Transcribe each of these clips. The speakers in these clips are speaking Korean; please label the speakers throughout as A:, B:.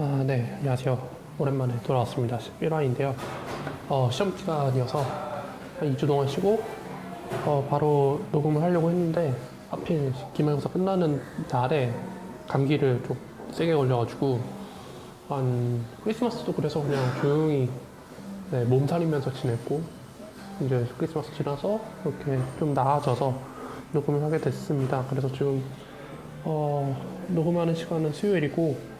A: 네, 안녕하세요. 오랜만에 돌아왔습니다. 1화인데요. 시험 기간이어서 한 2주 동안 쉬고, 바로 녹음을 하려고 했는데, 하필 기말고사 끝나는 날에 감기를 좀 세게 걸려가지고, 한 크리스마스도 그래서 그냥 조용히 몸살이면서 지냈고, 이제 크리스마스 지나서 이렇게 좀 나아져서 녹음을 하게 됐습니다. 그래서 지금, 녹음하는 시간은 수요일이고,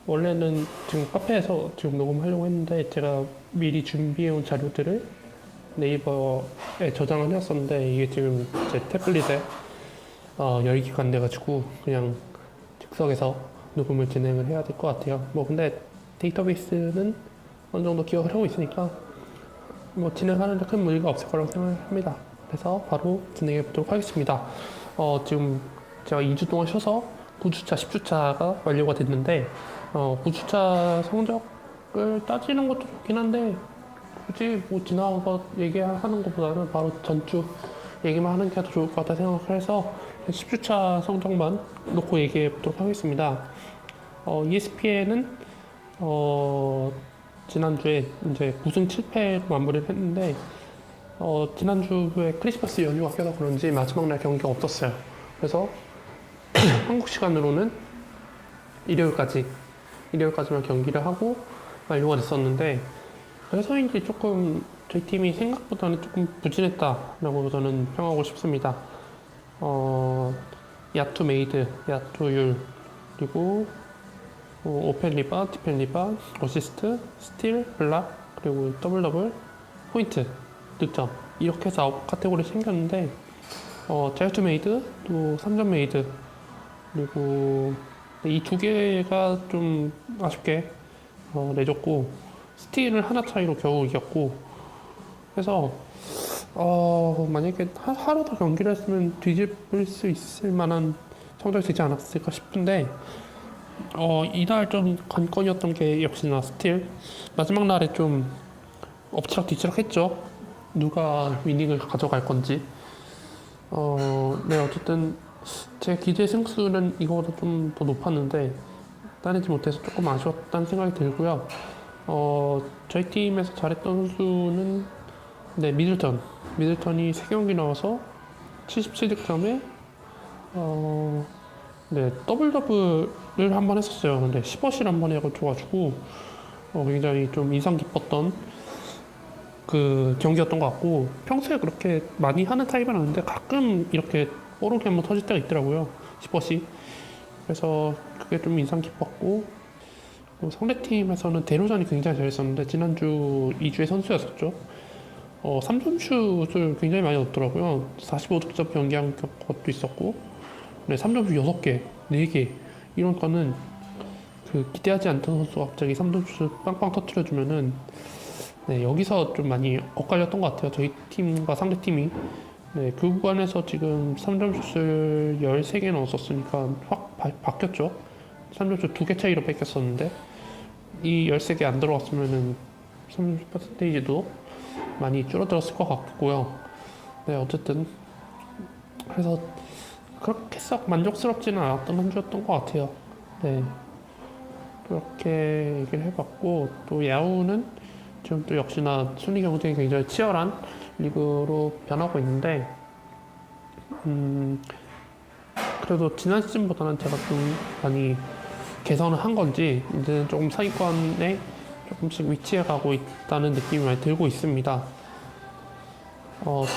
A: 원래는 지금 카페에서 지금 녹음하려고 했는데 제가 미리 준비해온 자료들을 네이버에 저장을 해놨었는데 이게 지금 제 태블릿에 열기가 안 돼가지고 그냥 즉석에서 녹음을 진행을 해야 될 것 같아요. 뭐 근데 데이터베이스는 어느 정도 기억을 하고 있으니까 뭐 진행하는데 큰 무리가 없을 거라고 생각합니다. 그래서 바로 진행해 보도록 하겠습니다. 지금 제가 2주 동안 쉬어서 9주차, 10주차가 완료가 됐는데 9주차 성적을 따지는 것도 좋긴 한데 굳이 뭐 지나간 거 얘기하는 것보다는 바로 전주 얘기만 하는 게 더 좋을 것 같다 생각을 해서 10주차 성적만 놓고 얘기해 보도록 하겠습니다. ESPN은 지난주에 이제 9승 7패로 마무리를 했는데 지난주에 크리스마스 연휴가 껴서 그런지 마지막 날 경기가 없었어요. 그래서 한국 시간으로는 일요일까지만 경기를 하고 완료가 됐었는데 그래서인지 조금 저희 팀이 생각보다는 조금 부진했다라고 저는 평하고 싶습니다. 야투 메이드, 야투율, 그리고 오펜 리바, 디펜 리바, 어시스트, 스틸, 블락, 그리고 더블 더블, 포인트, 득점 이렇게 해서 9카테고리 챙겼는데 자유투 메이드, 또 3점 메이드, 그리고 이 두 개가 좀 아쉽게 내줬고 스틸을 하나 차이로 겨우 이겼고 해서 만약에 하루 더 경기를 했으면 뒤집을 수 있을 만한 성적이 되지 않았을까 싶은데 이날 좀 관건이었던 게 역시나 스틸 마지막 날에 좀 엎치락뒤치락 했죠. 누가 위닝을 가져갈 건지 네, 어쨌든 제 기대 승수는 이거보다 좀 더 높았는데 따내지 못해서 조금 아쉬웠다는 생각이 들고요. 저희 팀에서 잘했던 선수는 네, 미들턴이 3경기 나와서 77득점에 네, 더블 더블을 한 번 했었어요. 근데 10어시를 한 번 해가지고 굉장히 좀 인상 깊었던 그 경기였던 것 같고 평소에 그렇게 많이 하는 타입은 아닌데 가끔 이렇게 뽀록이 한번 터질 때가 있더라고요. 10버시. 그래서 그게 좀 인상 깊었고 상대팀에서는 대로전이 굉장히 잘했었는데 지난주 2주의 선수였었죠. 3점 슛을 굉장히 많이 넣었더라고요. 45득점 경기한 것도 있었고 네, 3점 슛 6개, 4개 이런 거는 그 기대하지 않던 선수가 갑자기 3점 슛을 빵빵 터뜨려주면은 네, 여기서 좀 많이 엇갈렸던 것 같아요. 저희 팀과 상대팀이. 네, 그 구간에서 지금 3점 슛을 13개 넣었었으니까 확 바뀌었죠. 3점 슛 2개 차이로 뺏겼었는데 이 13개 안 들어갔으면은 3점 슛 퍼센테이지도 많이 줄어들었을 것 같고요. 네, 어쨌든 그래서 그렇게 썩 만족스럽지는 않았던 한 주였던 것 같아요. 네, 그렇게 얘기를 해봤고 또 야구는 지금 또 역시나 순위 경쟁이 굉장히 치열한 리그로 변하고 있는데 그래도 지난 시즌보다는 제가 좀 많이 개선을 한 건지 이제는 조금 상위권에 조금씩 위치해 가고 있다는 느낌이 많이 들고 있습니다.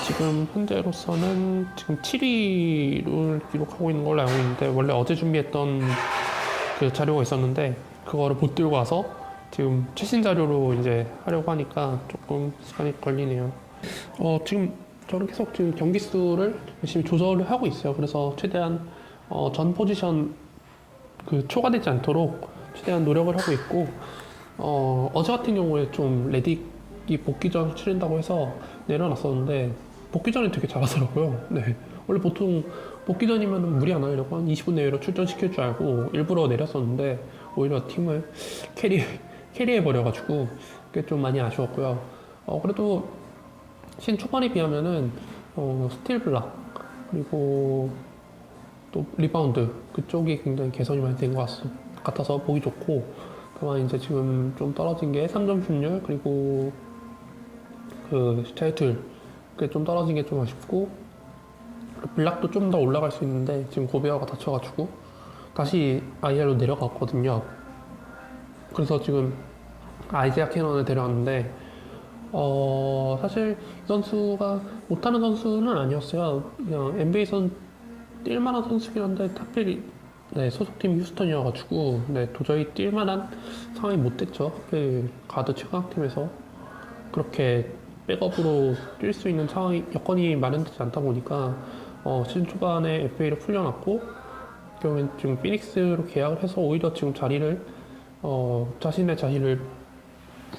A: 지금 현재로서는 지금 7위를 기록하고 있는 걸로 알고 있는데 원래 어제 준비했던 그 자료가 있었는데 그거를 못 들고 와서 지금 최신 자료로 이제 하려고 하니까 조금 시간이 걸리네요. 지금 저는 계속 지금 경기 수를 열심히 조절을 하고 있어요. 그래서 최대한 전 포지션 그 초과되지 않도록 최대한 노력을 하고 있고 어제 같은 경우에 좀 레딕이 복귀전 치른다고 해서 내려놨었는데 복귀전이 되게 잘하더라고요. 네. 원래 보통 복귀전이면 무리 안 하려고 한 20분 내외로 출전시킬 줄 알고 일부러 내렸었는데 오히려 팀을 캐리해버려가지고 그게 좀 많이 아쉬웠고요. 그래도 시즌 초반에 비하면은 스틸 블락 그리고 또 리바운드 그쪽이 굉장히 개선이 많이 된 것 같아서 보기 좋고, 다만 이제 지금 좀 떨어진 게 3점 슛률, 그리고 그 슈타이틀 그게 좀 떨어진 게 좀 아쉽고, 블락도 좀 더 올라갈 수 있는데 지금 고베어가 다쳐가지고 다시 IR로 내려갔거든요. 그래서 지금 아이제아 캐논을 데려왔는데, 사실 이 선수가 못하는 선수는 아니었어요. 그냥 NBA에선 뛸만한 선수긴 한데 하필 네, 소속팀 휴스턴이어가지고 네, 도저히 뛸만한 상황이 못 됐죠. 하필 가드 최강팀에서 그렇게 백업으로 뛸 수 있는 상황이 여건이 마련되지 않다 보니까 시즌 초반에 FA를 풀려났고, 결국엔 지금 피닉스로 계약을 해서 오히려 지금 자리를 자신의 자리를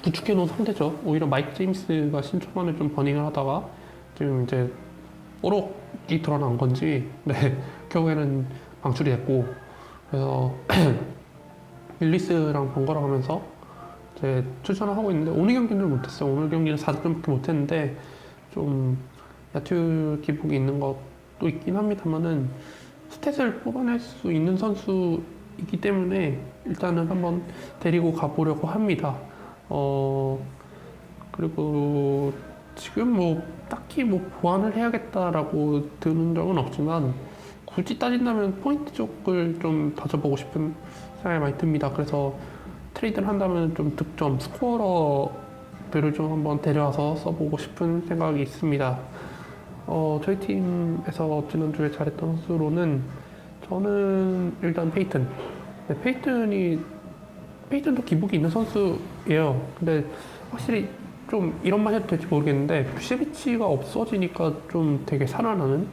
A: 구축해 놓은 상태죠. 오히려 마이크 제임스가 시즌 초반에 좀 버닝을 하다가 지금 이제 오록이 드러난 건지 네, 결국에는 방출이 됐고, 그래서 윌리스랑 번갈아 가면서 이제 출전을 하고 있는데, 오늘 경기는 못했어요. 오늘 경기는 4득점밖에 못했는데 좀 야투 기복이 있는 것도 있긴 합니다만은 스탯을 뽑아낼 수 있는 선수이기 때문에 일단은 한번 데리고 가보려고 합니다. 그리고 지금 뭐 딱히 뭐 보완을 해야겠다라고 드는 적은 없지만, 굳이 따진다면 포인트 쪽을 좀 다져보고 싶은 생각이 많이 듭니다. 그래서 트레이드를 한다면 좀 득점, 스코어러들을 좀 한번 데려와서 써보고 싶은 생각이 있습니다. 저희 팀에서 지난주에 잘했던 선수로는 저는 일단 페이튼. 네, 페이튼도 기복이 있는 선수예요. 근데 확실히 좀 이런 말 해도 될지 모르겠는데 부셰비치가 없어지니까 좀 되게 살아나는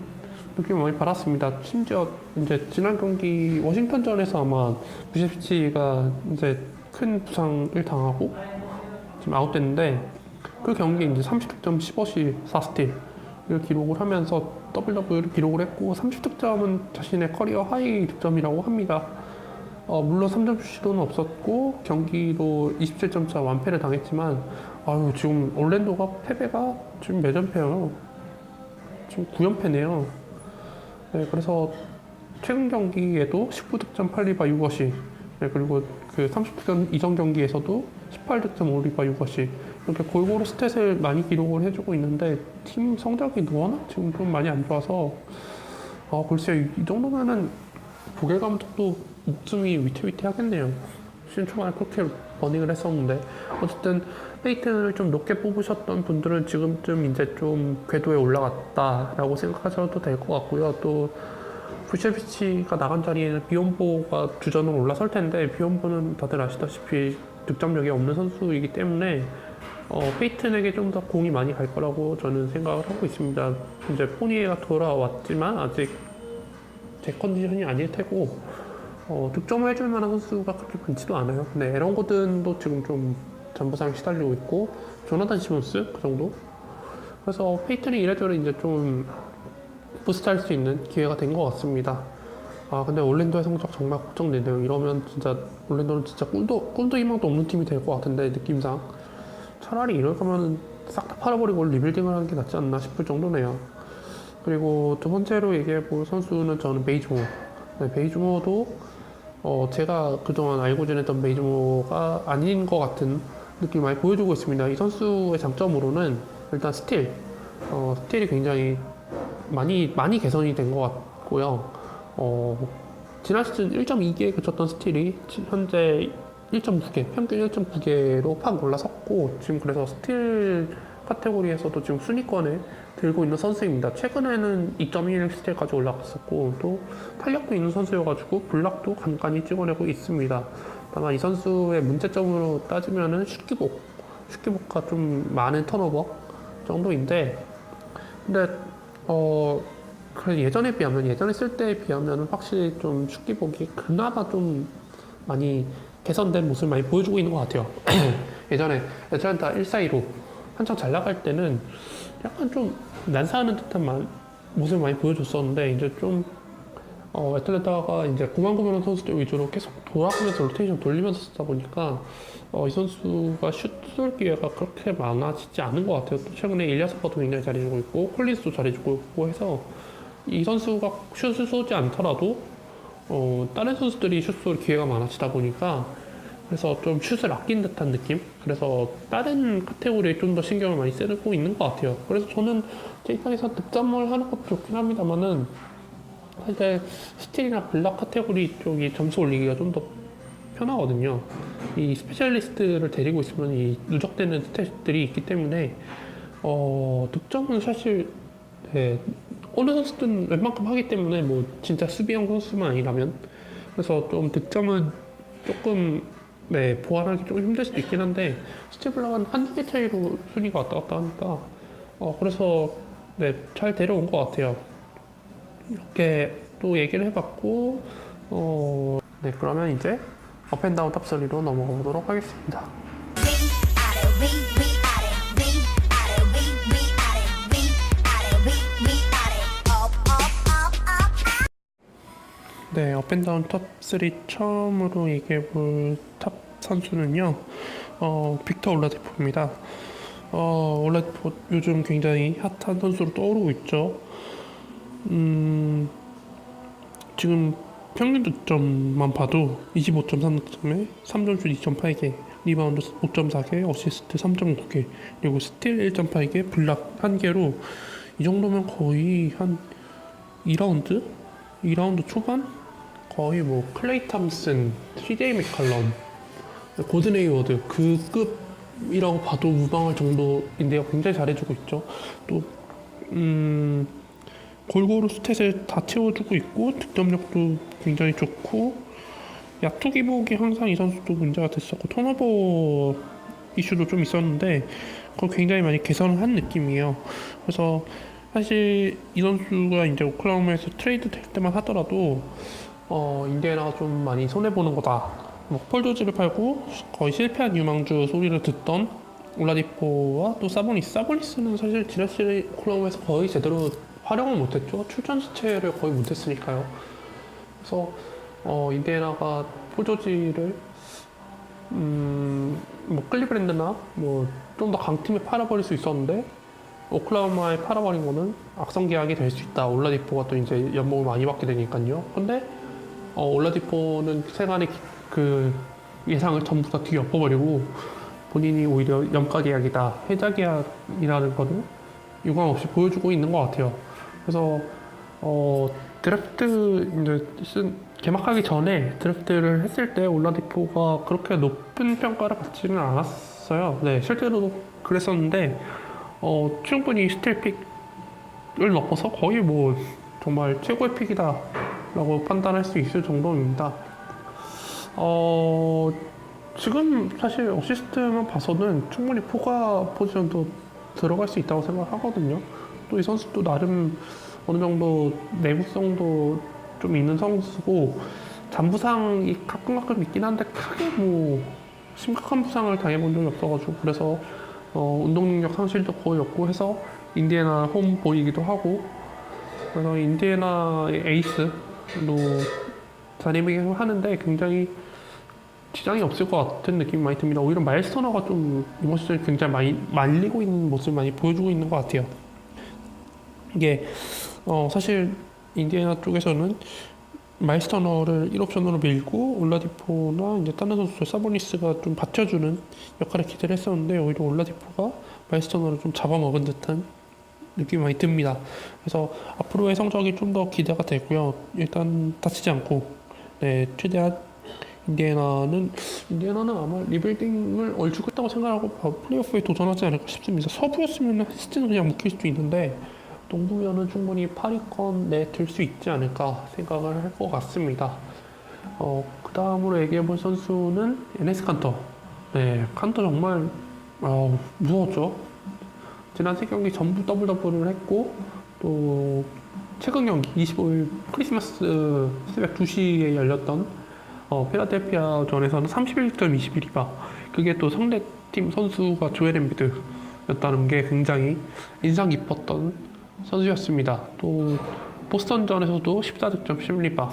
A: 느낌을 많이 받았습니다. 심지어 이제 지난 경기 워싱턴전에서 아마 부셰비치가 이제 큰 부상을 당하고 지금 아웃됐는데, 그 경기에 이제 30득점 10어시 4스틸을 기록을 하면서 더블 더블을 기록을 했고, 30득점은 자신의 커리어 하이 득점이라고 합니다. 물론 3점 시도는 없었고 경기도 27점 차 완패를 당했지만, 지금 올랜도가 패배가 지금 몇 연패요? 지금 9연패네요. 네, 그래서 최근 경기에도 19득점 8리바 6어시, 네, 그리고 그 30득점 이전 경기에서도 18득점 5리바 6어시, 이렇게 골고루 스탯을 많이 기록을 해주고 있는데 팀 성적이 워낙 지금 좀 많이 안 좋아서 글쎄요, 이 정도면은 보겔 감독도 목숨이 위태위태하겠네요. 시즌 초반에 그렇게 버닝을 했었는데, 어쨌든 페이튼을 좀 높게 뽑으셨던 분들은 지금쯤 이제 좀 궤도에 올라갔다라고 생각하셔도 될 것 같고요. 또 부셰비치가 나간 자리에는 비욘보가 주전으로 올라설 텐데, 비욘보는 다들 아시다시피 득점력이 없는 선수이기 때문에 페이튼에게 좀 더 공이 많이 갈 거라고 저는 생각을 하고 있습니다. 이제 포니에가 돌아왔지만 아직 제 컨디션이 아닐 테고, 득점을 해줄 만한 선수가 그렇게 많지도 않아요. 근데 에런 고든도 지금 좀 전부상 시달리고 있고, 조나단 시몬스 그 정도. 그래서 페이튼이 이래저래 이제 좀 부스트할 수 있는 기회가 된 것 같습니다. 근데 올랜도의 성적 정말 걱정되네요. 이러면 진짜 올랜도는 진짜 꿈도 희망도 없는 팀이 될 것 같은데, 느낌상 차라리 이럴 거면 싹 다 팔아버리고 리빌딩을 하는 게 낫지 않나 싶을 정도네요. 그리고 두 번째로 얘기해 볼 선수는 저는 베이즈모. 네, 베이즈모도 제가 그동안 알고 지냈던 베이즈모가 아닌 것 같은 느낌을 많이 보여주고 있습니다. 이 선수의 장점으로는 일단 스틸이 굉장히 많이 개선이 된 것 같고요. 지난 시즌 1.2개에 그쳤던 스틸이 현재 1.9개, 평균 1.9개로 팍 올라섰고, 지금 그래서 스틸 카테고리에서도 지금 순위권에 들고 있는 선수입니다. 최근에는 2.1 스틸까지 올라갔었고, 또 탄력도 있는 선수여가지고 블락도 간간히 찍어내고 있습니다. 다만 이 선수의 문제점으로 따지면은 슛기복가 좀 많은 턴오버 정도인데, 근데 그래 예전에 쓸 때에 비하면 확실히 좀 슛기복이 그나마 좀 많이 개선된 모습을 많이 보여주고 있는 것 같아요. 예전에 애틀랜타 1-4-2로 한창 잘 나갈 때는 약간 좀 난사하는 듯한 모습을 많이 보여줬었는데, 이제 좀 애틀랜타가 이제 구만구만한 선수들 위주로 계속 돌아가면서 로테이션 돌리면서 쓰다 보니까 이 선수가 슛 쏠 기회가 그렇게 많아지지 않은 것 같아요. 또 최근에 일리아스파도 굉장히 잘해주고 있고 콜린스도 잘해주고 있고 해서 이 선수가 슛을 쏘지 않더라도 다른 선수들이 슛 쏠 기회가 많아지다 보니까 그래서 좀 슛을 아낀 듯한 느낌? 그래서 다른 카테고리에 좀 더 신경을 많이 쓰고 있는 것 같아요. 그래서 저는 제 입장에서 득점을 하는 것도 좋긴 합니다만은 사실 스틸이나 블락 카테고리 쪽이 점수 올리기가 좀 더 편하거든요. 이 스페셜리스트를 데리고 있으면 이 누적되는 스탯들이 있기 때문에 득점은 사실 네, 어느 선수든 웬만큼 하기 때문에 뭐 진짜 수비형 선수만 아니라면 그래서 좀 득점은 조금 네, 보완하기 좀 힘들 수도 있긴 한데 스티블락은 한두 개 차이로 순위가 왔다 갔다 하니까 그래서 네, 잘 데려온 것 같아요. 이렇게 또 얘기를 해봤고 네, 그러면 이제 업앤다운 탑3로 넘어가 보도록 하겠습니다. 네, 업앤다운 탑3 처음으로 얘기해볼 탑 선수는요, 빅터 올라디포입니다. 올라디포 요즘 굉장히 핫한 선수로 떠오르고 있죠. 지금 평균 득점만 봐도 25.3득점에 3점슛 2.8개, 리바운드 5.4개, 어시스트 3.9개, 그리고 스틸 1.8개, 블락 1개로 이 정도면 거의 한 2라운드? 2라운드 초반? 거의 뭐 클레이 탐슨, CJ 맥칼럼, 고든 헤이워드 그 급이라고 봐도 무방할 정도인데요. 굉장히 잘해주고 있죠. 또 골고루 스탯을 다 채워주고 있고 득점력도 굉장히 좋고 야투 기복이 항상 이 선수도 문제가 됐었고 턴오버 이슈도 좀 있었는데 그걸 굉장히 많이 개선을 한 느낌이에요. 그래서 사실 이 선수가 이제 오클라호마에서 트레이드 될 때만 하더라도 인디애나가 좀 많이 손해보는 거다. 폴 조지를 팔고 거의 실패한 유망주 소리를 듣던 올라디포와 또 사보니스는 사실 지난 시즌 오클라호마에서 거의 제대로 활용을 못했죠. 출전 자체를 거의 못했으니까요. 그래서 인디애나가 폴 조지를 뭐 클리브랜드나 뭐 좀 더 강팀에 팔아버릴 수 있었는데 오클라호마에 팔아버린 거는 악성 계약이 될 수 있다. 올라디포가 또 이제 연봉을 많이 받게 되니까요. 근데 올라디포는 세간의 그 예상을 전부 다 뒤엎어버리고 본인이 오히려 연가 계약이다, 해자 계약이라는 거를 유감없이 보여주고 있는 것 같아요. 그래서 드래프트 이제 개막하기 전에 드래프트를 했을 때 올라디포가 그렇게 높은 평가를 받지는 않았어요. 네, 실제로도 그랬었는데 충분히 스틸 픽을 넘어서 거의 뭐 정말 최고의 픽이다라고 판단할 수 있을 정도입니다. 지금 사실 어시스트만 봐서는 충분히 포가 포지션도 들어갈 수 있다고 생각하거든요. 또 이 선수도 나름 어느 정도 내구성도 좀 있는 선수고 잔부상이 가끔 있긴 한데 크게 뭐 심각한 부상을 당해본 적이 없어가지고 그래서 운동 능력 상실도 거의 없고 해서 인디애나 홈보이기도 하고 그래서 인디애나의 에이스로 자리매김을 하는데 굉장히 지장이 없을 것 같은 느낌이 많이 듭니다. 오히려 마일스 터너가 좀 이번 시즌 굉장히 많이 말리고 있는 모습을 많이 보여주고 있는 것 같아요. 이게 사실 인디애나 쪽에서는 마일스 터너를 1옵션으로 밀고 올라디포나 이제 다른 선수들 사보니스가 좀 받쳐주는 역할을 기대를 했었는데 오히려 올라디포가 마일스 터너를 좀 잡아먹은 듯한 느낌이 많이 듭니다. 그래서 앞으로의 성적이 좀 더 기대가 되고요. 일단 다치지 않고 네, 최대한 인디애나는 아마 리빌딩을 얼추 끝다고 생각하고 플레이오프에 도전하지 않을까 싶습니다. 서부였으면 시즌은 그냥 묶일 수도 있는데 동부면은 충분히 8위권 내에 들 수 있지 않을까 생각을 할 것 같습니다. 그 다음으로 얘기해볼 선수는 에네스 칸터. 네, 칸터 정말 무서웠죠. 지난 3경기 전부 더블을 했고 또 최근 경기 25일 크리스마스 새벽 2시에 열렸던 필라델피아 전에서는 31점 21리바 그게 또 상대팀 선수가 조엘 엠비드였다는 게 굉장히 인상 깊었던 선수였습니다. 또 보스턴전에서도 14득점 10리바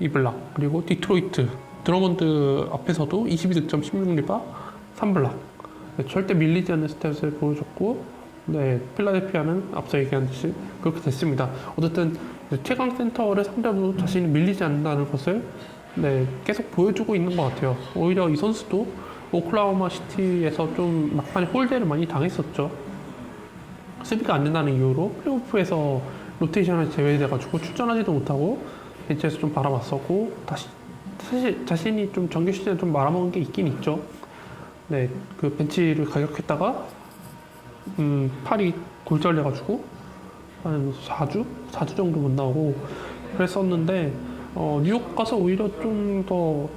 A: 2블락 그리고 디트로이트 드러먼드 앞에서도 22득점 16리바 3블락 절대 밀리지 않는 스탯을 보여줬고 네, 필라델피아는 앞서 얘기한 듯이 그렇게 됐습니다. 어쨌든 최강 센터를 상대로 자신이 밀리지 않는다는 것을 네, 계속 보여주고 있는 것 같아요. 오히려 이 선수도 오클라호마 시티에서 좀 막판에 홀대를 많이 당했었죠. 수비가 안 된다는 이유로 플레이오프에서 로테이션을 제외돼가지고 출전하지도 못하고 벤치에서 좀 바라봤었고 다시 사실 자신이 좀 정규 시즌에 좀 말아먹은 게 있긴 있죠. 네, 그 벤치를 가격했다가 팔이 골절돼가지고 한 4주 정도 못 나오고 그랬었는데 뉴욕 가서 오히려 좀 더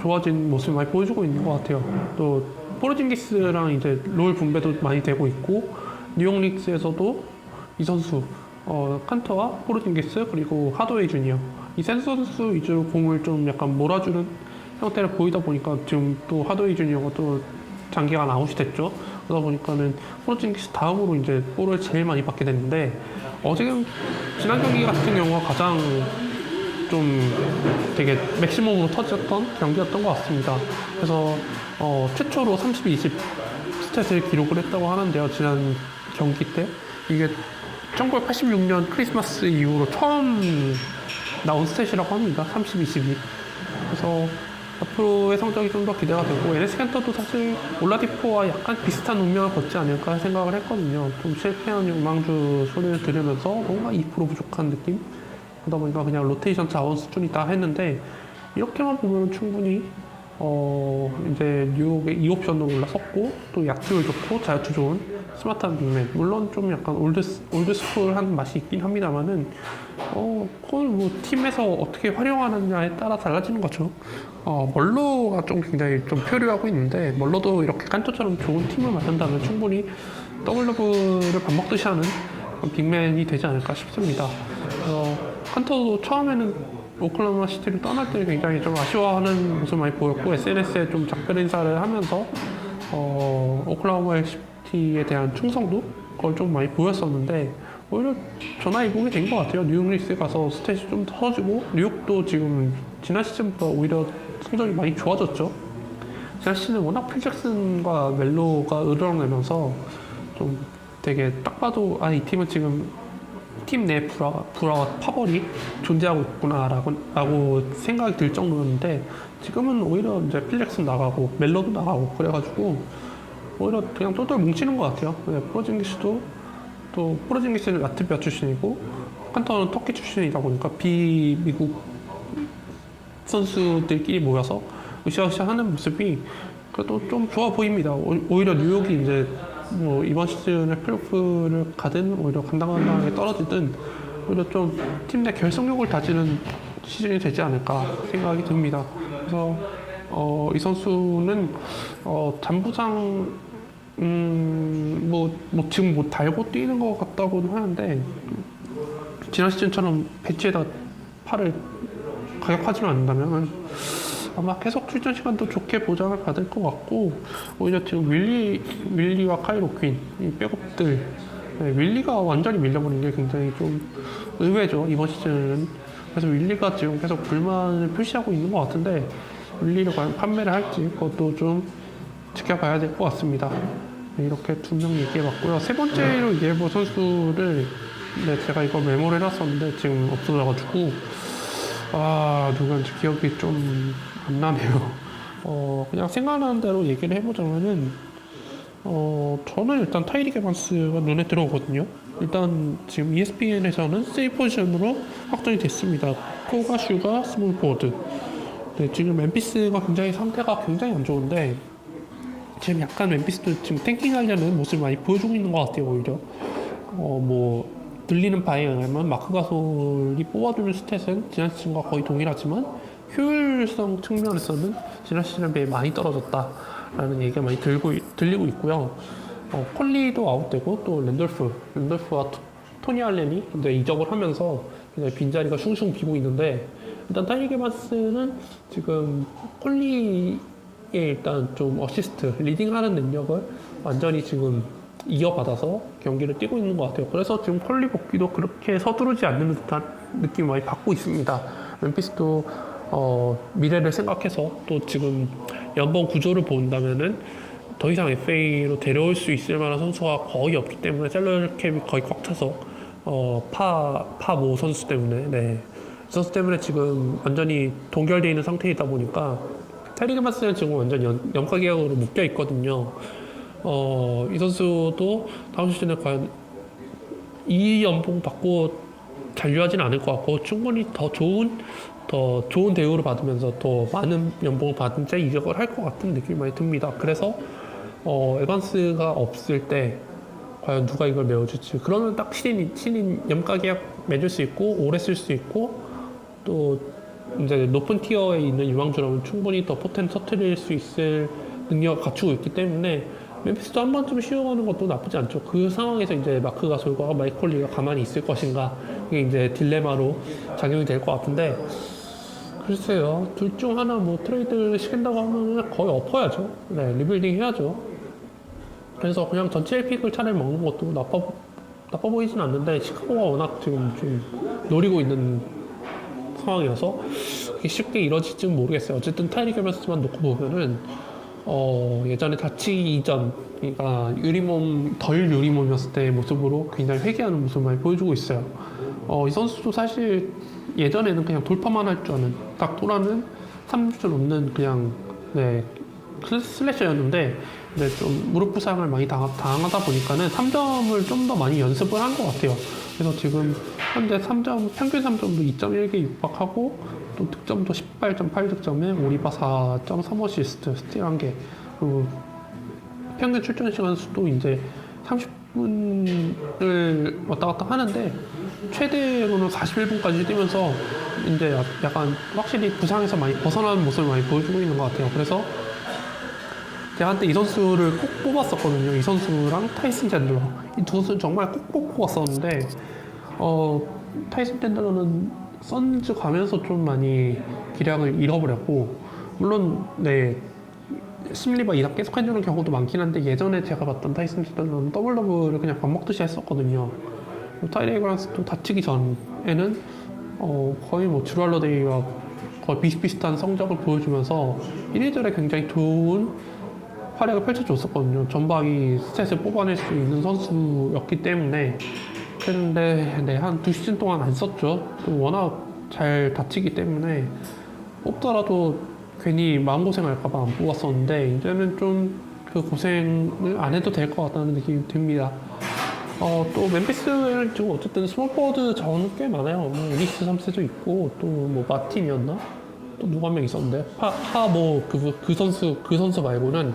A: 좋아진 모습을 많이 보여주고 있는 것 같아요. 또 포르징기스랑 이제 롤 분배도 많이 되고 있고 뉴욕 닉스에서도 이 선수 칸터와 포르징기스 그리고 하드웨이 주니어 이 세 선수 위주로 공을 좀 약간 몰아주는 형태를 보이다 보니까 지금 또 하드웨이 주니어가 또 장기간 아웃이 됐죠. 그러다 보니까는 포르징기스 다음으로 이제 볼을 제일 많이 받게 됐는데 지금 지난 경기 같은 경우가 가장 좀 되게 맥시멈으로 터졌던 경기였던 것 같습니다. 그래서 최초로 30-20 스탯을 기록을 했다고 하는데요. 지난 경기 때 이게 1986년 크리스마스 이후로 처음 나온 스탯이라고 합니다. 30-22. 그래서 앞으로의 성적이 좀 더 기대가 되고 NS 캔터도 사실 올라디포와 약간 비슷한 운명을 걷지 않을까 생각을 했거든요. 좀 실패한 유망주 소리를 들으면서 뭔가 2% 부족한 느낌? 그러다 보니까 그냥 로테이션 자원 수준이다 했는데 이렇게만 보면 충분히 이제 뉴욕의 2옵션으로 올라섰고 또 약투율 좋고 자유투 좋은 스마트한 빅맨 물론 좀 약간 올드스쿨한 맛이 있긴 합니다만은 그걸 뭐 팀에서 어떻게 활용하느냐에 따라 달라지는 거죠. 멀로가 좀 굉장히 좀 표류하고 있는데 멀로도 이렇게 칸토처럼 좋은 팀을 만든다면 충분히 더블러브를 밥 먹듯이 하는 빅맨이 되지 않을까 싶습니다. 칸터도 처음에는 오클라호마 시티를 떠날 때 굉장히 좀 아쉬워하는 모습을 많이 보였고 SNS에 좀 작별 인사를 하면서 오클라호마 시티에 대한 충성도 그걸 좀 많이 보였었는데 오히려 전화위복이 된 것 같아요. 뉴욕 닉스에 가서 스탯이 좀 터지고 뉴욕도 지금 지난 시즌보다 오히려 성적이 많이 좋아졌죠. 지난 시즌은 워낙 필 잭슨과 멜로가 으르렁내면서 좀 되게 딱 봐도 이 팀은 지금 팀 내 불화와 파벌이 존재하고 있구나라고 생각이 들 정도였는데 지금은 오히려 이제 필 잭슨 나가고 멜로도 나가고 그래가지고 오히려 그냥 똘똘 뭉치는 것 같아요. 네, 포르징기스는 라트비아 출신이고 칸터는 터키 출신이다 보니까 비미국 선수들끼리 모여서 으쌰으쌰 하는 모습이 그래도 좀 좋아 보입니다. 오히려 뉴욕이 이제 뭐 이번 시즌에 플레이오프를 가든 오히려 간당간당하게 떨어지든 오히려 좀 팀 내 결속력을 다지는 시즌이 되지 않을까 생각이 듭니다. 그래서 이 선수는 잠부장 지금 뭐 달고 뛰는 것 같다고는 하는데 지난 시즌처럼 배치에다 팔을 가격하지는 않는다면 아마 계속 출전 시간도 좋게 보장을 받을 것 같고 오히려 지금 윌리와 카일 오퀸 이 백업들 윌리가 완전히 밀려버린 게 굉장히 좀 의외죠 이번 시즌은. 그래서 윌리가 지금 계속 불만을 표시하고 있는 것 같은데 윌리를 과연 판매를 할지 그것도 좀 지켜봐야 될 것 같습니다. 이렇게 두 명 얘기해봤고요. 세 번째로 얘기해볼 선수를 제가 이거 메모를 해놨었는데 지금 없어져가지고 누구인지 기억이 좀 안 나네요. 그냥 생각나는 대로 얘기를 해보자면은 저는 일단 타이릭 에반스가 눈에 들어오거든요. 일단 지금 ESPN에서는 세이 포지션으로 확정이 됐습니다. 코가 슈가 스몰 포워드. 네, 지금 멤피스가 상태가 굉장히 안 좋은데 지금 약간 멤피스도 지금 탱킹하려는 모습을 많이 보여주고 있는 것 같아요. 오히려 들리는 바에 의하면 마크 가솔이 뽑아주는 스탯은 지난 시즌과 거의 동일하지만 효율성 측면에서는 지난 시즌에 비해 많이 떨어졌다라는 얘기가 많이 들리고 있고요. 콜리도 아웃되고 또 랜돌프와 토니 알렌이 이제 이적을 하면서 빈자리가 숭숭 비고 있는데 일단 타이릭 에반스는 지금 콜리의 일단 좀 어시스트, 리딩하는 능력을 완전히 지금 이어받아서 경기를 뛰고 있는 것 같아요. 그래서 지금 콜리 복귀도 그렇게 서두르지 않는 듯한 느낌을 많이 받고 있습니다. 멤피스도 미래를 생각해서 또 지금 연봉 구조를 본다면은 더 이상 FA로 데려올 수 있을 만한 선수가 거의 없기 때문에 셀러리 캡이 거의 꽉 차서 파모 선수 때문에 네. 이 선수 때문에 지금 완전히 동결되어 있는 상태이다 보니까 타이리그 마스는 지금 완전 연가 계약으로 묶여 있거든요. 이 선수도 다음 시즌에 과연 이 연봉 받고 잔류하지는 않을 것 같고 충분히 더 좋은 대우를 받으면서 더 많은 연봉을 받은 채 이적을 할 것 같은 느낌이 많이 듭니다. 그래서 에반스가 없을 때 과연 누가 이걸 메워줄지 그러면 딱 신인 연가 계약 맺을 수 있고 오래 쓸 수 있고 또 이제 높은 티어에 있는 유망주라면 충분히 더 포텐 터트릴 수 있을 능력을 갖추고 있기 때문에 멤피스도 한 번쯤 쉬어가는 것도 나쁘지 않죠. 그 상황에서 이제 마크 가솔과 마이크 콜리가 가만히 있을 것인가 이게 이제 딜레마로 작용이 될 것 같은데 글쎄요. 둘 중 하나 뭐 트레이드를 시킨다고 하면 거의 엎어야죠. 네, 리빌딩 해야죠. 그래서 그냥 전체 1픽을 차라리 먹는 것도 나빠 보이진 않는데 시카고가 워낙 지금 좀 노리고 있는 상황이어서 그게 쉽게 이뤄질지는 모르겠어요. 어쨌든 타이리 게메스만 놓고 보면은 예전에 다치기 이전 그러니까 덜 유리몸이었을 때의 모습으로 굉장히 회귀하는 모습을 많이 보여주고 있어요. 이 선수도 사실 예전에는 그냥 돌파만 할 줄 아는 딱 돌아는 3점 넘는 그냥 네 슬래셔였는데 이제 좀 무릎 부상을 많이 당하다 보니까는 3점을 좀 더 많이 연습을 한 것 같아요. 그래서 지금 현재 3점 평균 3점도 2.1개 육박하고 또 득점도 18.8득점에 오리바 4.3어시스트 스틸 1개 그리고 평균 출전 시간 수도 이제 30분을 왔다 갔다 하는데 최대로는 41분까지 뛰면서 이제 약간 확실히 부상에서 많이 벗어나는 모습을 많이 보여주고 있는 것 같아요. 그래서 제가 한때 이 선수를 꼭 뽑았었거든요. 이 선수랑 타이슨 젠들러 이 두 선수는 정말 꼭 뽑았었는데 타이슨 젠들러는 선즈 가면서 좀 많이 기량을 잃어버렸고 물론 네 심리바 이상 계속 해주는 경우도 많긴 한데 예전에 제가 봤던 타이슨 젠들러는 더블을 그냥 밥 먹듯이 했었거든요. 타이레이 그란스도 다치기 전에는 거의 뭐 주랄러데이와 거의 비슷비슷한 성적을 보여주면서 이래저래 굉장히 좋은 활약을 펼쳐줬었거든요. 전방위 스탯을 뽑아낼 수 있는 선수였기 때문에 그런데 네, 한 2시즌 동안 안 썼죠. 또 워낙 잘 다치기 때문에 뽑더라도 괜히 마음고생할까봐 안 뽑았었는데 이제는 좀 그 고생을 안 해도 될 것 같다는 느낌이 듭니다. 또 멤피스는 지금 어쨌든 스몰포워드 자원은 꽤 많아요. 뭐 우리스 3세도 있고 또 뭐 마틴이었나? 또 누가 한 명 있었는데 그 선수 말고는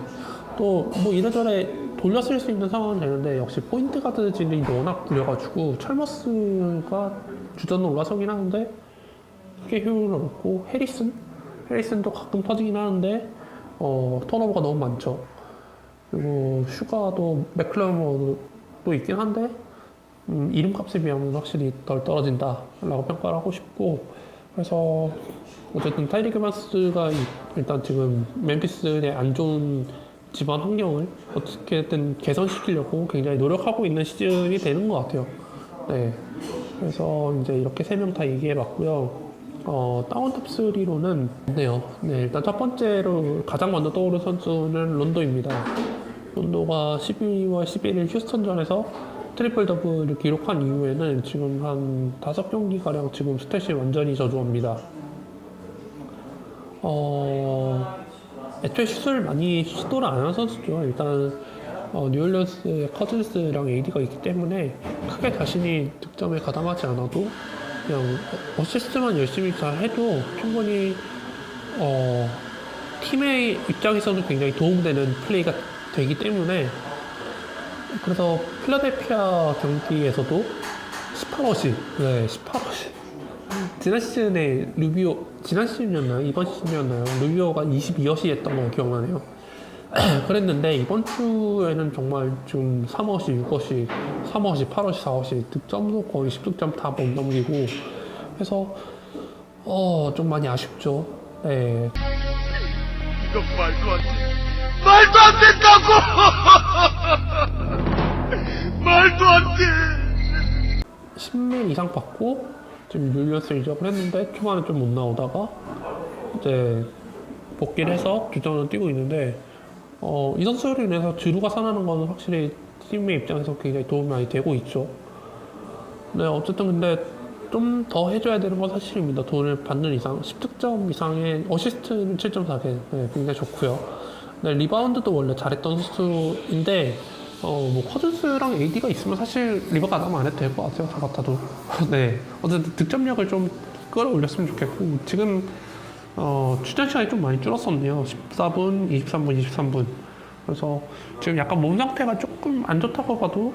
A: 또 뭐 이래저래 돌려 쓸 수 있는 상황은 되는데 역시 포인트 가드진이 워낙 구려가지고 찰머스가 주전으로 올라서긴 하는데 크게 효율을 얻고 해리슨도 가끔 터지긴 하는데 턴오버가 너무 많죠. 그리고 슈가도 맥클러머도 있긴 한데 이름값에 비하면 확실히 덜 떨어진다라고 평가를 하고 싶고 그래서 어쨌든 타이리그 마스가 일단 지금 멤피스의 안 좋은 집안 환경을 어떻게든 개선시키려고 굉장히 노력하고 있는 시즌이 되는 것 같아요. 네, 그래서 이제 이렇게 3명 다 얘기해봤고요. 다운탑 3로는 네요. 네, 일단 첫 번째로 가장 먼저 떠오른 선수는 론도입니다. 론도가 12월 11일 휴스턴전에서 트리플 더블을 기록한 이후에는 지금 한 5경기가량 지금 스탯이 완전히 저조합니다. 애초에 슛을 많이 시도를 안 하는 선수죠. 일단 뉴올리언스의 커즌스랑 AD가 있기 때문에 크게 자신이 득점에 가담하지 않아도 그냥 어시스트만 열심히 잘 해도 충분히 팀의 입장에서는 굉장히 도움되는 플레이가 되기 때문에 그래서 필라델피아 경기에서도 18어시 지난 시즌이었나요? 이번 시즌이었나요? 루비오가 22어시 했던 거 기억나네요. 그랬는데 이번 주에는 정말 지금 3어시, 6어시, 3어시, 8어시, 4어시 득점도 거의 10득점 다 못 넘기고 해서 좀 많이 아쉽죠. 네.
B: 이거 말도 안 된다고! 말도 안 돼!
A: 10밀 이상 받고 지금 뉴올리언스 이적을 했는데 초반에 좀 못 나오다가 이제 복귀를 해서 주전으로 뛰고 있는데 이 선수로 인해서 주루가 살아나는 거는 확실히 팀의 입장에서 굉장히 도움이 많이 되고 있죠. 네, 어쨌든 근데 좀 더 해줘야 되는 건 사실입니다. 돈을 받는 이상 10득점 이상의 어시스트는 7.4개 네, 굉장히 좋고요. 네, 리바운드도 원래 잘했던 선수인데 뭐 커즌스랑 AD가 있으면 사실 리바가 나면 안 해도 될 것 같아요. 저 같아도. 네, 어쨌든 득점력을 좀 끌어올렸으면 좋겠고 지금 출전 시간이 좀 많이 줄었었네요. 14분, 23분, 23분. 그래서 지금 약간 몸 상태가 조금 안 좋다고 봐도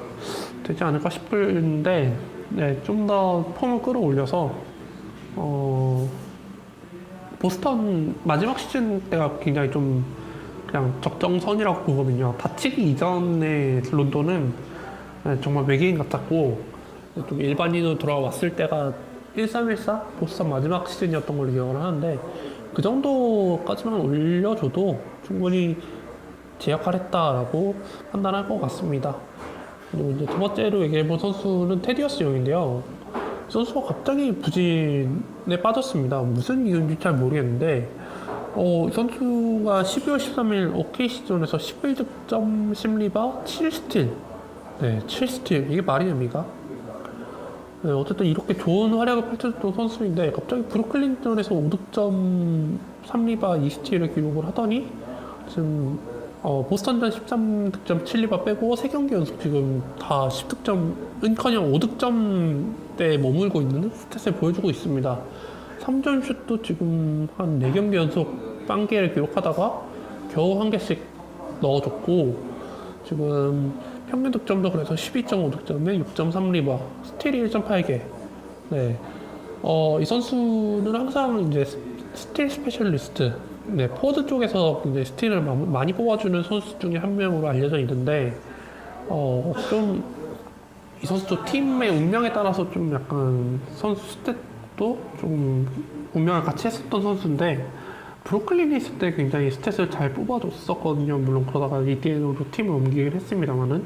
A: 되지 않을까 싶은데, 네, 좀 더 폼을 끌어올려서, 보스턴 마지막 시즌 때가 굉장히 좀 그냥 적정선이라고 보거든요. 다치기 이전의 론도는 네, 정말 외계인 같았고, 좀 일반인으로 돌아왔을 때가 1314? 보스턴 마지막 시즌이었던 걸로 기억을 하는데, 그 정도까지만 올려줘도 충분히 제 역할을 했다라고 판단할 것 같습니다. 그리고 이제 두 번째로 얘기해볼 선수는 테디어스 영인데요. 이 선수가 갑자기 부진에 빠졌습니다. 무슨 이유인지 잘 모르겠는데, 이 선수가 12월 13일 OKC전에서 11득점 10리바 7스틸. 네, 7스틸. 이게 말이 됩니까? 네, 어쨌든 이렇게 좋은 활약을 펼쳐줬던 선수인데 갑자기 브루클린전에서 5득점 3리바 2스틸을 기록을 하더니 지금 보스턴전 13득점 7리바 빼고 3경기 연속 지금 다 10득점은커녕 5득점대에 머물고 있는 스탯을 보여주고 있습니다. 3점 슛도 지금 한 4경기 연속 빵개를 기록하다가 겨우 한 개씩 넣어줬고 지금 평균 득점도 그래서 12.5득점에 6.3리바, 스틸이 1.8개. 네. 이 선수는 항상 이제 스틸 스페셜리스트, 네, 포워드 쪽에서 이제 스틸을 많이 뽑아주는 선수 중에 한 명으로 알려져 있는데, 좀, 이 선수도 팀의 운명에 따라서 좀 약간 선수 스탯도 좀 운명을 같이 했었던 선수인데, 브루클린에 있을 때 굉장히 스탯을 잘 뽑아줬었거든요. 물론 그러다가 ETN으로 팀을 옮기긴 했습니다만은.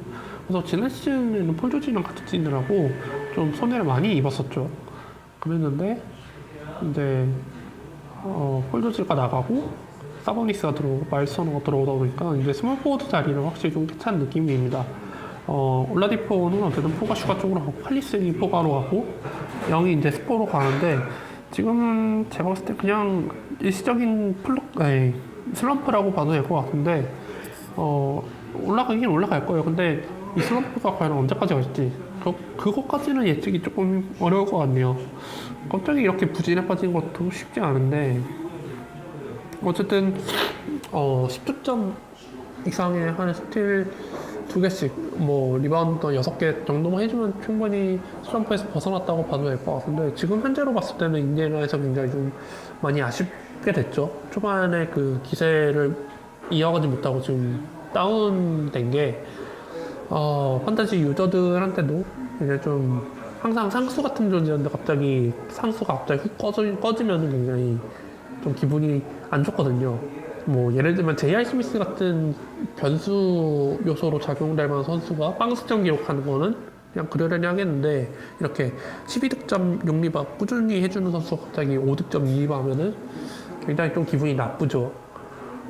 A: 그래서 지난 시즌에는 폴 조지랑 같이 뛰느라고 좀 손해를 많이 입었었죠. 그랬는데, 이제, 폴 조지가 나가고, 사보니스가 들어오고, 마일스터너가 들어오다 보니까 이제 스몰 포워드 자리는 확실히 좀 괜찮은 느낌입니다. 올라디포는 어쨌든 포가 슈가 쪽으로 가고, 칼리슨이 포가로 가고, 영이 이제 스포로 가는데, 지금 제가 봤을 때 그냥 일시적인 슬럼프라고 봐도 될 것 같은데 올라가긴 올라갈 거예요. 근데 이 슬럼프가 과연 언제까지 갈지 그것까지는 예측이 조금 어려울 것 같네요. 갑자기 이렇게 부진에 빠진 것도 쉽지 않은데 어쨌든 10득점 이상의 한 스틸 2개씩 뭐 리바운드 6개 정도만 해주면 충분히 슬럼프에서 벗어났다고 봐도 될 것 같은데 지금 현재로 봤을 때는 인디애나에서 굉장히 좀 많이 아쉽게 됐죠. 초반에 그 기세를 이어가지 못하고 지금 다운된 게 판타지 유저들한테도 이제 좀 항상 상수 같은 존재였는데 갑자기 상수가 갑자기 훅 꺼지면 굉장히 좀 기분이 안 좋거든요. 뭐 예를 들면 제이알 스미스 같은 변수 요소로 작용될 만한 선수가 빵스점 기록하는 거는 그냥 그러려니 하겠는데 이렇게 12득점 6리바 꾸준히 해주는 선수가 갑자기 5득점 2리바 하면은 굉장히 좀 기분이 나쁘죠.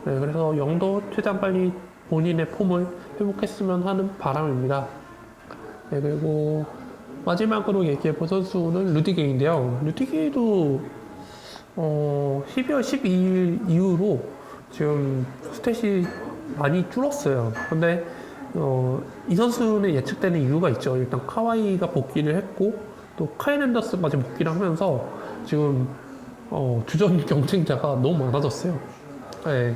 A: 네, 그래서 영도 최대한 빨리 본인의 폼을 회복했으면 하는 바람입니다. 네, 그리고 마지막으로 얘기해볼 선수는 루디게인데요. 루디게이도 12월 12일 이후로 지금 스탯이 많이 줄었어요. 근데 이 선수는 예측되는 이유가 있죠. 일단 카와이가 복귀를 했고 또 카일 앤더슨까지 복귀를 하면서 지금 주전 경쟁자가 너무 많아졌어요. 네.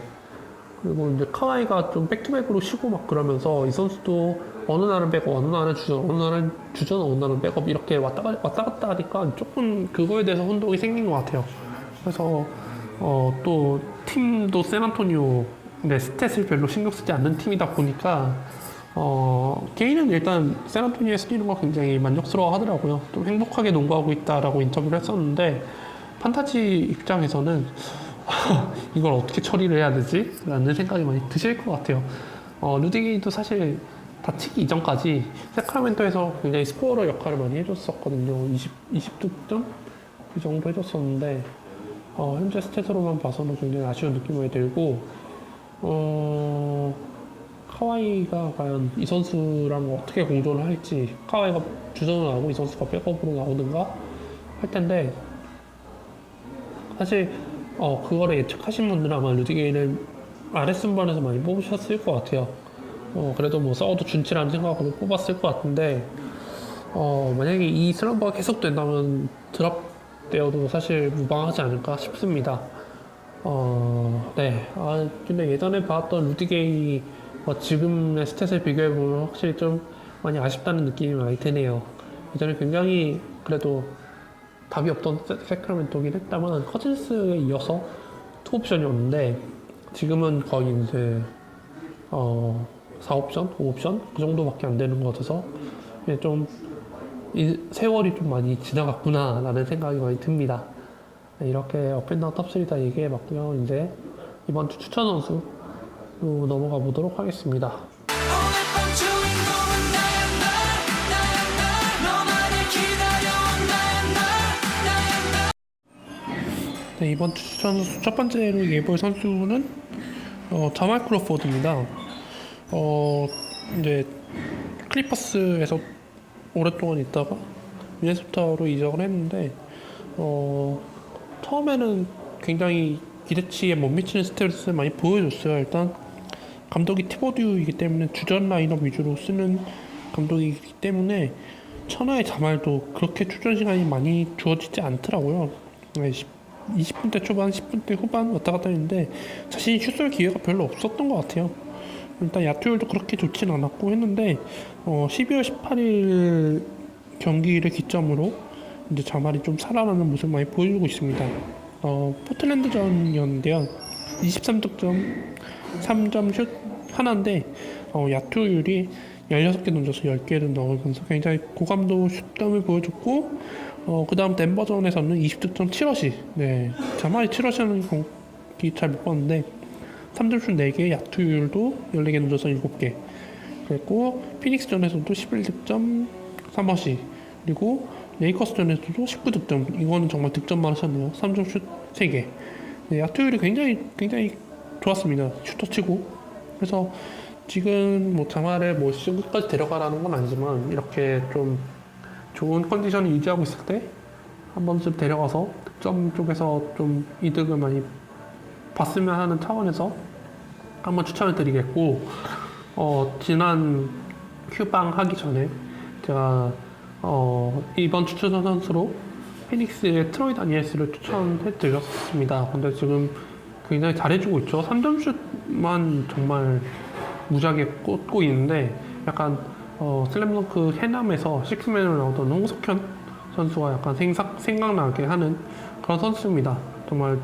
A: 그리고 이제 카와이가 좀 백투백으로 쉬고 막 그러면서 이 선수도 어느 날은 백업, 어느 날은 주전, 어느 날은 주전, 어느 날은 백업 이렇게 왔다 갔다 하니까 조금 그거에 대해서 혼동이 생긴 것 같아요. 그래서 또 팀도 샌안토니오 네, 스탯을 별로 신경 쓰지 않는 팀이다 보니까 개인은 일단 샌안토니오에서 뛰는 거 굉장히 만족스러워 하더라고요. 좀 행복하게 농구하고 있다라고 인터뷰를 했었는데 판타지 입장에서는 이걸 어떻게 처리를 해야 되지? 라는 생각이 많이 드실 것 같아요. 루디게이도 사실 다치기 이전까지 세크라멘토에서 굉장히 스코어러 역할을 많이 해줬었거든요. 20득점? 그 정도 해줬었는데 현재 스탯으로만 봐서는 굉장히 아쉬운 느낌이 들고 카와이가 과연 이 선수랑 어떻게 공존을 할지, 카와이가 주전으로 나오고 이 선수가 백업으로 나오든가 할 텐데, 사실 그거를 예측하신 분들은 아마 루디게이를 아랫순번에서 많이 뽑으셨을 것 같아요. 그래도 뭐 싸워도 준치라는 생각으로 뽑았을 것 같은데, 만약에 이 슬럼프가 계속된다면 드랍되어도 사실 무방하지 않을까 싶습니다. 네. 근데 예전에 봤던 루디게이 지금의 스탯을 비교해보면 확실히 좀 많이 아쉽다는 느낌이 많이 드네요. 예전에 굉장히 그래도 답이 없던 세크라멘토긴 했다만 커즌스에 이어서 투 옵션이었는데 지금은 거의 이제 4옵션, 5옵션 그 정도밖에 안 되는 것 같아서 이제 좀 세월이 좀 많이 지나갔구나 라는 생각이 많이 듭니다. 네, 이렇게 업앤다운 탑3 다 얘기해봤고요. 이제 이번 주 추천 선수 넘어가 보도록 하겠습니다. 네, 이번 주 추천 선수 첫 번째로 얘기해볼 선수는 자말 크로포드입니다. 이제 클리퍼스에서 오랫동안 있다가 미네소타로 이적을 했는데 처음에는 굉장히 기대치에 못 미치는 스탯을 많이 보여줬어요. 일단 감독이 티보드이기 때문에 주전 라인업 위주로 쓰는 감독이기 때문에 천하의 자말도 그렇게 출전 시간이 많이 주어지지 않더라고요. 20분대 초반, 10분대 후반 왔다 갔다 했는데 자신이 슛쏠 기회가 별로 없었던 것 같아요. 일단 야투율도 그렇게 좋진 않았고 했는데 12월 18일 경기를 기점으로 이제 자말이 좀 살아나는 모습 많이 보여주고 있습니다. 포틀랜드전이었는데요. 23득점, 3점 슛 하나인데 야투율이 16개 던져서 10개를 넣으면서 굉장히 고감도 슛담을 보여줬고 그 다음 덴버전에서는 20득점 7어시. 네, 자말이 7어시하는 경기 잘 못 봤는데 3점 슛 4개, 야투율도 14개 던져서 7개. 그리고 피닉스전에서도 11득점 3어시. 그리고 레이커스전에서도 19득점. 이거는 정말 득점만 하셨네요. 3점 슛 3개. 네, 야투율이 굉장히 좋았습니다. 슈터치고. 그래서 지금 뭐 자말을 뭐 시즌까지 데려가라는 건 아니지만 이렇게 좀 좋은 컨디션을 유지하고 있을 때 한 번쯤 데려가서 득점 쪽에서 좀 이득을 많이 봤으면 하는 차원에서 한번 추천을 드리겠고 지난 큐방 하기 전에 제가 이번 추천 선수로 피닉스의 트로이 다니엘스를 추천해 드렸습니다. 근데 지금 굉장히 잘해주고 있죠. 3점슛만 정말 무지하게 꽂고 있는데 약간 슬램덩크 해남에서 식스맨으로 나오던 홍석현 선수가 약간 생각나게 하는 그런 선수입니다. 정말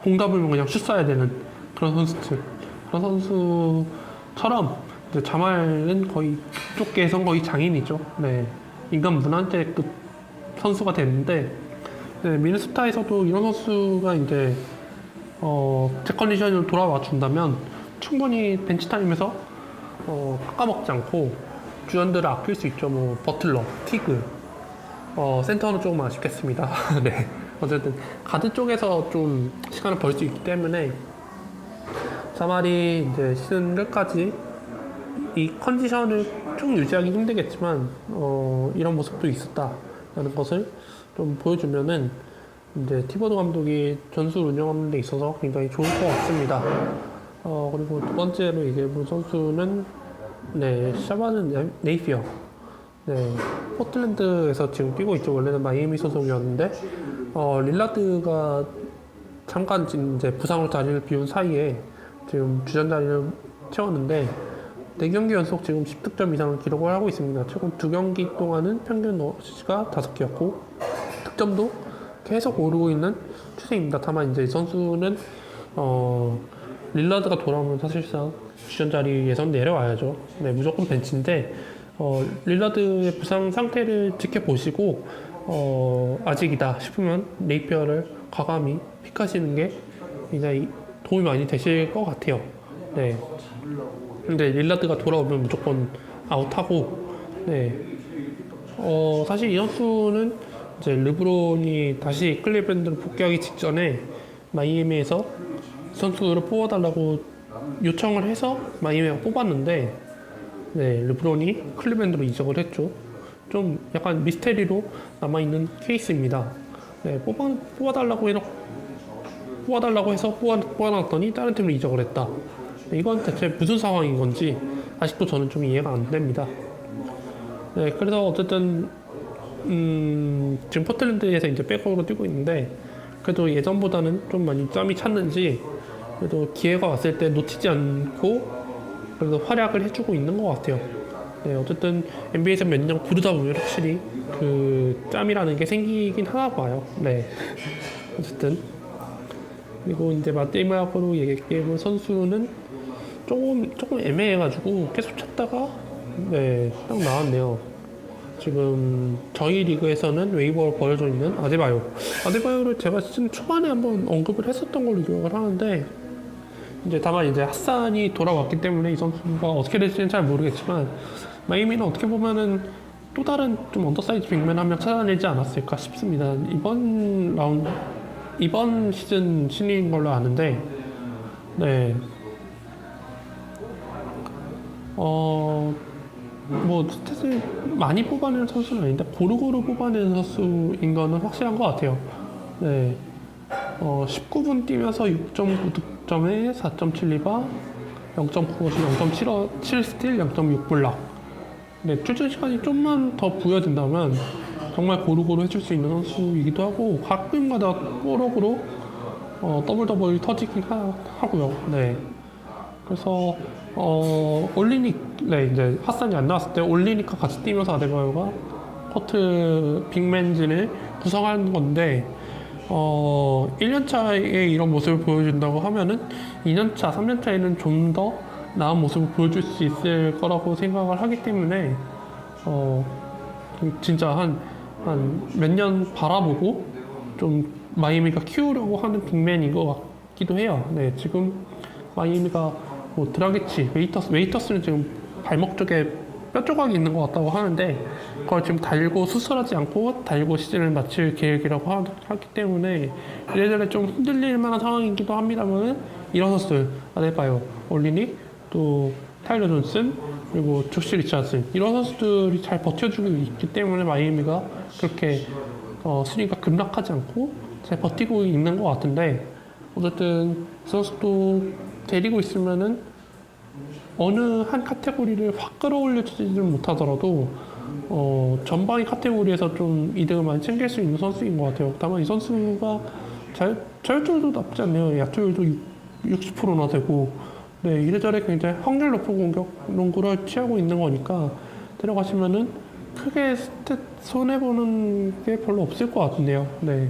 A: 공 잡으면 그냥 슛 쏴야 되는 그런 선수들. 그런 선수처럼 이제 자말은 거의 그쪽 계에선 거의 장인이죠. 네, 인간 문화재급 선수가 됐는데 네, 미네소타에서도 이런 선수가 이제 제 컨디션으로 돌아와 준다면 충분히 벤치 타임에서 깎아먹지 않고 주전들을 아낄 수 있죠. 뭐 버틀러, 티그, 센터는 조금 아쉽겠습니다. 네, 어쨌든 가드 쪽에서 좀 시간을 벌 수 있기 때문에 자말이 이제 시즌 끝까지 이 컨디션을 쭉 유지하기 힘들겠지만 이런 모습도 있었다라는 것을 좀 보여주면은 이제 티보드 감독이 전술 운영하는 데 있어서 굉장히 좋을 것 같습니다. 그리고 두 번째로 얘기해볼 선수는 네, 샤바는 네이피어. 네, 포틀랜드에서 지금 뛰고 있죠. 원래는 마이애미 소속이었는데 릴라드가 잠깐 이제 부상으로 자리를 비운 사이에 지금 주전 자리를 채웠는데 4경기 연속 지금 10득점 이상을 기록을 하고 있습니다. 최근 2경기 동안은 평균 어시스트가 5개였고 득점도 계속 오르고 있는 추세입니다. 다만 이제 이 선수는 릴라드가 돌아오면 사실상 주전 자리에선 내려와야죠. 네, 무조건 벤치인데 릴라드의 부상 상태를 지켜보시고 아직이다 싶으면 네이피어를 과감히 픽하시는 게 굉장히 도움이 많이 되실 것 같아요. 네. 근데 릴라드가 돌아오면 무조건 아웃하고, 네. 사실 이 선수는 이제 르브론이 다시 클리블랜드로 복귀하기 직전에 마이애미에서 선수를 뽑아달라고 요청을 해서 마이애미가 뽑았는데 네, 르브론이 클리브랜드로 이적을 했죠. 좀 약간 미스테리로 남아있는 케이스입니다. 네, 뽑아달라고 해서 뽑아놨더니 다른 팀으로 이적을 했다. 네, 이건 대체 무슨 상황인 건지 아직도 저는 좀 이해가 안 됩니다. 네, 그래서 어쨌든 지금 포틀랜드에서 이제 백업으로 뛰고 있는데 그래도 예전보다는 좀 많이 짬이 찼는지 그래도 기회가 왔을 때 놓치지 않고 그래도 활약을 해주고 있는 것 같아요. 네, 어쨌든 NBA에서 몇 년 구르다 보면 확실히 그 짬이라는 게 생기긴 하나 봐요. 네, 어쨌든 그리고 이제 마테이마고로 얘기해볼 선수는 조금 애매해가지고 계속 찾다가 네, 딱 나왔네요. 지금 저희 리그에서는 웨이버를 벌어져 있는 아데바요를 제가 시즌 초반에 한번 언급을 했었던 걸로 기억을 하는데 이제 다만 이제 핫산이 돌아왔기 때문에 이 선수가 어떻게 될지는 잘 모르겠지만 마이애미는 어떻게 보면은 또 다른 좀 언더사이즈 빅맨 한 명 찾아내지 않았을까 싶습니다. 이번 시즌 신인 걸로 아는데 네. 뭐 스탯을 많이 뽑아내는 선수는 아닌데 고루고루 뽑아내는 선수인 거는 확실한 것 같아요. 네, 19분 뛰면서 6.9 득점에 4.7 리바, 0.9 0.7스틸, 0.6 블락. 네, 출전 시간이 좀만 더 부여된다면 정말 고루고루 해줄 수 있는 선수이기도 하고 가끔가다 뽀록으로 더블 터지긴 하고요. 네. 그래서 네, 이제 핫산이 안 나왔을 때 올리니까 같이 뛰면서 아데바요가 커트 빅맨진을 구성하는 건데 1년차에 이런 모습을 보여준다고 하면은 2년차, 3년차에는 좀 더 나은 모습을 보여줄 수 있을 거라고 생각을 하기 때문에 진짜 한 몇 년 바라보고 좀 마이애미가 키우려고 하는 빅맨인 것 같기도 해요. 네, 지금 마이애미가 뭐 드라기치, 웨이터스는 지금 발목 쪽에 뼈 조각이 있는 것 같다고 하는데 그걸 지금 달고 수술하지 않고 달고 시즌을 마칠 계획이라고 하기 때문에 이래저래 좀 흔들릴 만한 상황이기도 합니다만 이런 선수들 아데바요, 올리니, 또 타일러 존슨, 그리고 조시 리차드슨 이런 선수들이 잘 버텨주고 있기 때문에 마이애미가 그렇게 순위가 급락하지 않고 잘 버티고 있는 것 같은데 어쨌든 선수도 데리고 있으면은 어느 한 카테고리를 확 끌어올려주지는 못하더라도 전방위 카테고리에서 좀 이득을 많이 챙길 수 있는 선수인 것 같아요. 다만 이 선수가 자율적도 나쁘지 않네요. 야투율도 60%나 되고 네, 이래저래 굉장히 확률 높은 공격 농구를 취하고 있는 거니까 데려가시면은 크게 스탯 손해보는 게 별로 없을 것 같은데요. 네.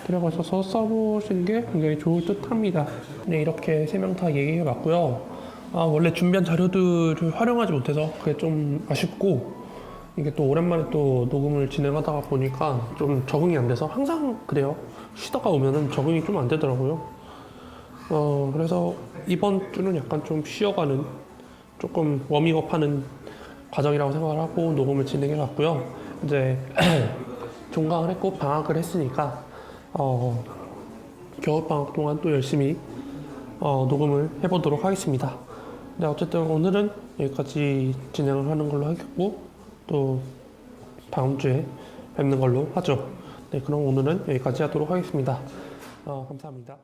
A: 데려가셔서 써보시는 게 굉장히 좋을 듯 합니다. 네, 이렇게 3명 다 얘기해봤고요. 원래 준비한 자료들을 활용하지 못해서 그게 좀 아쉽고, 이게 또 오랜만에 또 녹음을 진행하다가 보니까 좀 적응이 안 돼서 항상 그래요. 쉬다가 오면은 적응이 좀 안 되더라고요. 그래서 이번 주는 약간 좀 쉬어가는, 조금 워밍업 하는 과정이라고 생각을 하고 녹음을 진행해봤고요. 이제 종강을 했고 방학을 했으니까 겨울방학 동안 또 열심히 녹음을 해보도록 하겠습니다. 네, 어쨌든 오늘은 여기까지 진행을 하는 걸로 하겠고 또 다음 주에 뵙는 걸로 하죠. 네, 그럼 오늘은 여기까지 하도록 하겠습니다. 감사합니다.